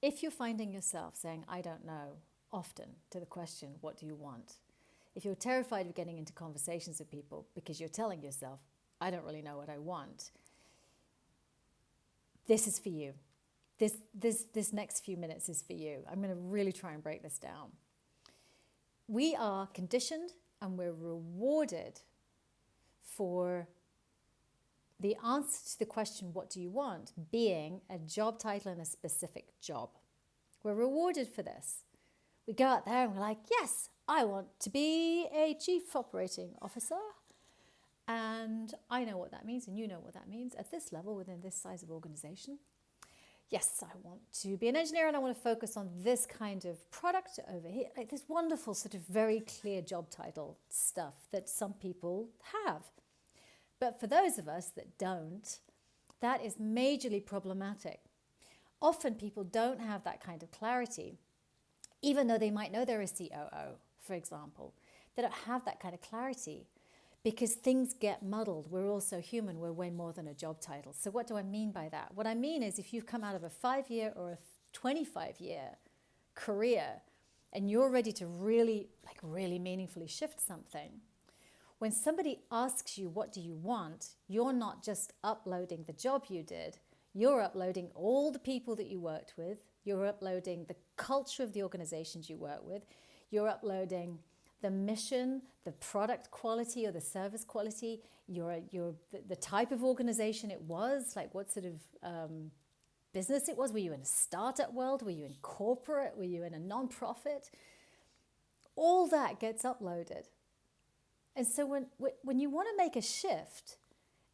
if you're finding yourself saying, I don't know, often to the question, what do you want? If you're terrified of getting into conversations with people because you're telling yourself, I don't really know what I want, this is for you. This next few minutes is for you. I'm going to really try and break this down. We are conditioned and we're rewarded for the answer to the question, what do you want, being a job title in a specific job. We're rewarded for this. We go out there and we're like, yes, I want to be a chief operating officer. And I know what that means, and you know what that means at this level within this size of organization. Yes, I want to be an engineer and I want to focus on this kind of product over here. Like this wonderful sort of very clear job title stuff that some people have. But for those of us that don't, that is majorly problematic. Often people don't have that kind of clarity, even though they might know they're a COO, for example. They don't have that kind of clarity because things get muddled. We're also human. We're way more than a job title. So what do I mean by that? What I mean is if you've come out of a 5-year or a 25-year career and you're ready to really meaningfully shift something, when somebody asks you, what do you want? You're not just uploading the job you did. You're uploading all the people that you worked with. You're uploading the culture of the organizations you work with. You're uploading the mission, the product quality or the service quality, the type of organization it was, like what sort of business it was. Were you in a startup world? Were you in corporate? Were you in a non-profit? All that gets uploaded. And so when you want to make a shift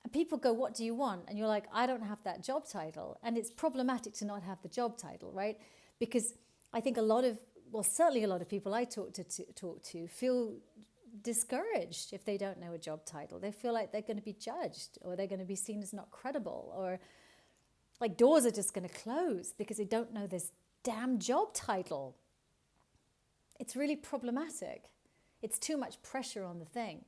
and people go, what do you want? And you're like, I don't have that job title. And it's problematic to not have the job title, right? Because I think certainly a lot of people I talk to feel discouraged if they don't know a job title. They feel like they're going to be judged or they're going to be seen as not credible, or like doors are just going to close because they don't know this damn job title. It's really problematic. It's too much pressure on the thing.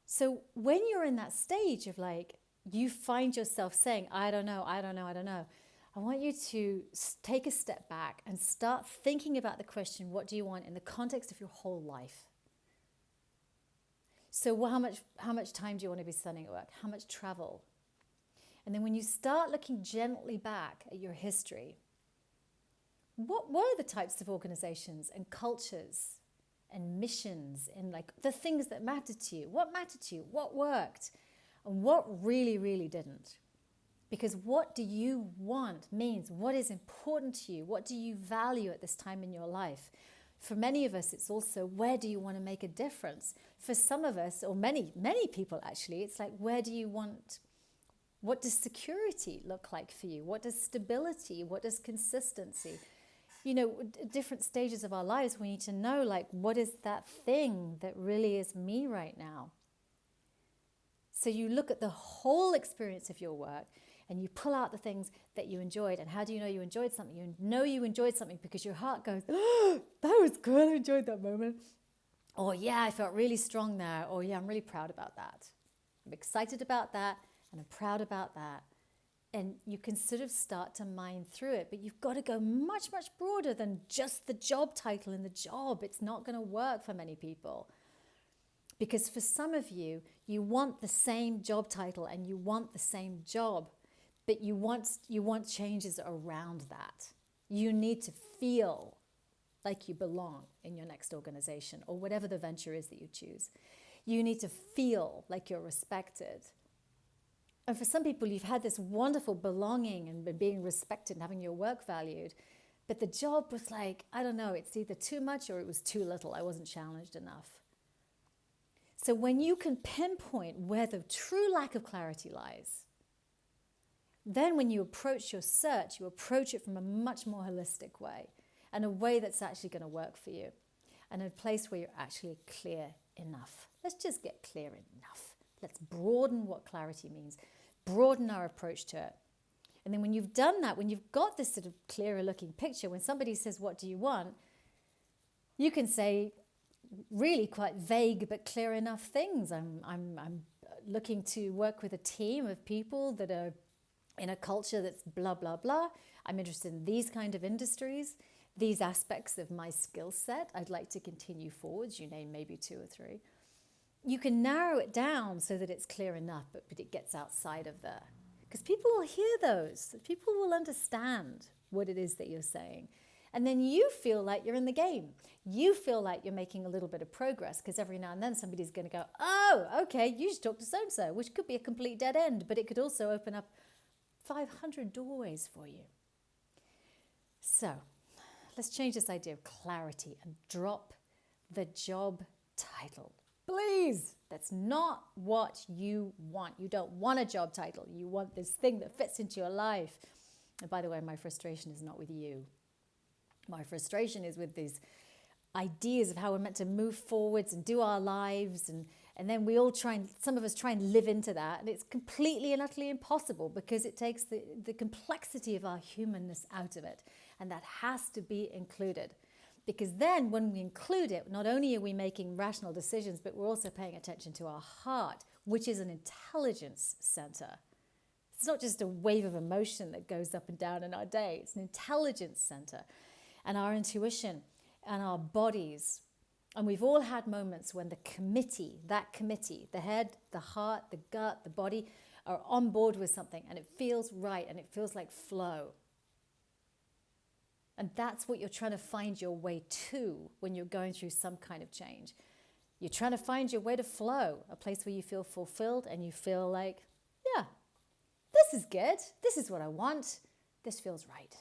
So when you're in that stage of like, you find yourself saying, I don't know, I want you to take a step back and start thinking about the question, what do you want, in the context of your whole life? So how much time do you want to be spending at work? How much travel? And then when you start looking gently back at your history, what were the types of organizations and cultures and missions and like the things that mattered to you? What mattered to you? What worked? And what really, really didn't? Because what do you want means what is important to you? What do you value at this time in your life? For many of us, it's also where do you want to make a difference? For some of us, or many people actually, it's like what does security look like for you? What does stability? What does consistency? Different stages of our lives, we need to know like what is that thing that really is me right now? So you look at the whole experience of your work and you pull out the things that you enjoyed. And how do you know you enjoyed something? You know you enjoyed something because your heart goes, oh, that was good, I enjoyed that moment. Or yeah, I felt really strong there. Or yeah, I'm really proud about that. I'm excited about that and I'm proud about that. And you can sort of start to mine through it, but you've got to go much, much broader than just the job title in the job. It's not going to work for many people. Because for some of you, you want the same job title and you want the same job, but you want changes around that. You need to feel like you belong in your next organization or whatever the venture is that you choose. You need to feel like you're respected. And for some people, you've had this wonderful belonging and being respected and having your work valued, but the job was like, I don't know, it's either too much or it was too little. I wasn't challenged enough. So when you can pinpoint where the true lack of clarity lies, then when you approach your search, you approach it from a much more holistic way and a way that's actually going to work for you and a place where you're actually clear enough. Let's just get clear enough. Let's broaden what clarity means, broaden our approach to it. And then when you've done that, when you've got this sort of clearer looking picture, when somebody says, what do you want? You can say really quite vague but clear enough things. I'm looking to work with a team of people that are in a culture that's blah, blah, blah. I'm interested in these kind of industries, these aspects of my skill set. I'd like to continue forwards. You name maybe 2 or 3. You can narrow it down so that it's clear enough, but it gets outside of there. Because people will hear those. People will understand what it is that you're saying. And then you feel like you're in the game. You feel like you're making a little bit of progress because every now and then somebody's going to go, oh, okay, you should talk to so-and-so, which could be a complete dead end, but it could also open up 500 doorways for you. So let's change this idea of clarity and drop the job title. Please, that's not what you want. You don't want a job title. You want this thing that fits into your life. And by the way, my frustration is not with you. My frustration is with these ideas of how we're meant to move forwards and do our lives. And then we all some of us try and live into that. And it's completely and utterly impossible because it takes the complexity of our humanness out of it. And that has to be included. Because then when we include it, not only are we making rational decisions, but we're also paying attention to our heart, which is an intelligence center. It's not just a wave of emotion that goes up and down in our day. It's an intelligence center. And our intuition and our bodies. And we've all had moments when that committee, the head, the heart, the gut, the body, are on board with something and it feels right and it feels like flow. And that's what you're trying to find your way to when you're going through some kind of change. You're trying to find your way to flow, a place where you feel fulfilled and you feel like, yeah, this is good. This is what I want. This feels right.